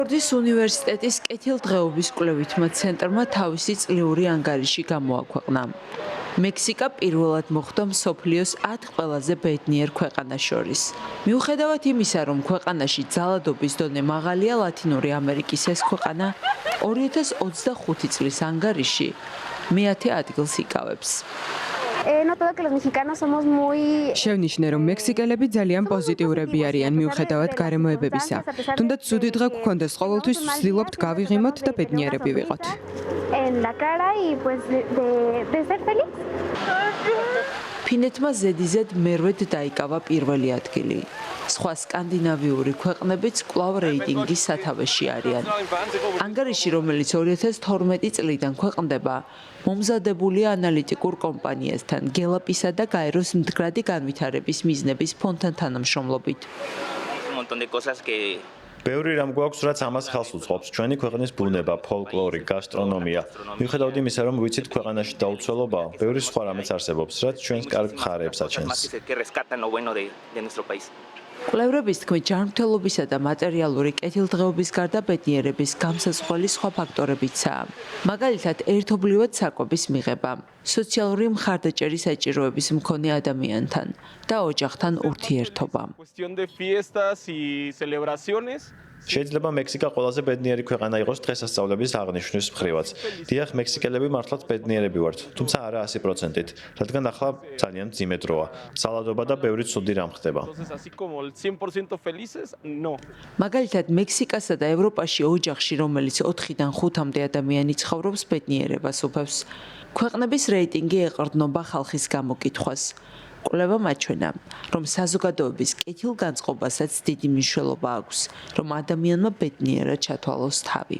ფორდის უნივერსიტეტის კეთილდღეობის კვლევითმა ცენტრმა თავისი წლიური ანგარიში გამოაქვეყნა. მექსიკა პირველად მოხვდა მსოფლიოს 10 ყველაზე ბედნიერ ქვეყანას შორის. მიუხედავად იმისა, რომ ქვეყანაში ძალადობის დონე მაღალია, ლათინური ამერიკის ეს ქვეყანა 2025 წლის ანგარიში მე-10 ადგილს იკავებს. შევნიშნე, რომ მექსიკელები ძალიან პოზიტიურები არიან მიუხედავად გარემოებებისა. თუნდაც ცუდი დღე გქონდეს, ყოველთვის ვცდილობთ გავიღიმოთ და ბედნიერები ვიყოთ. ფინეთმა ზედიზედ მერვედ დაიკავა პირველი ადგილი. სხვა სკანდინავიური ქვეყნებიც კვლავ რეიტინგის სათავეში არიან. ანგარიში, რომელიც 2012 წლიდან ქვეყნდება, მომზადებულია ანალიტიკურ კომპანიასთან გელაპისა და გაეროს მდგრადი განვითარების მიზნების ფონდთან თანამშრომლობით. ბევრი რამ გვაქვს, რაც ამას ხელს უწყობს. ჩვენი ქვეყნის ბუნება, ფოლკლორი, გასტრონომია. მიუხედავად იმისა, რომ ვიცით ქვეყანაში დაუცველობაა, ბევრი სხვა რამეც არსებობს, რაც ჩვენს კარგ მხარეებს აჩენს. კვლევრების თქმით, ჯანმრთელობისა და მატერიალური კეთილდღეობის გარდა ბედნიერების გამსაზღვრელი სხვა ფაქტორებიცაა. მაგალითად, ერთობლივად საკვების მიღება, სოციალური მხარდაჭერის საჭიროების მქონე ადამიანთან და ოჯახთან ურთიერთობა. შეიძლება მექსიკა ყველაზე ბედნიერი ქვეყანა იყოს დღესასწაულების აღნიშვნის მხრივაც. დიახ, მექსიკელები მართლაც ბედნიერები ვართ, თუმცა არა 100%-ით, რადგან ახლა ძალიან მძიმე დროა. ძალადობა და ბევრი ცუდი რამ ხდება. მაგალითად, მექსიკასა და ევროპაში ოჯახში, რომელიც 4-დან 5-მდე ადამიანი ცხოვრობს, ბედნიერებას უფევს. ქვეყნების რეიტინგი ეყრდნობა ხალხის გამოკითხვას. კვლევამ აჩვენა, რომ საზოგადოების კეთილგანწყობასაც დიდი მნიშვნელობა აქვს, რომ ადამიანმა ბედნიერად ჩათვალოს თავი.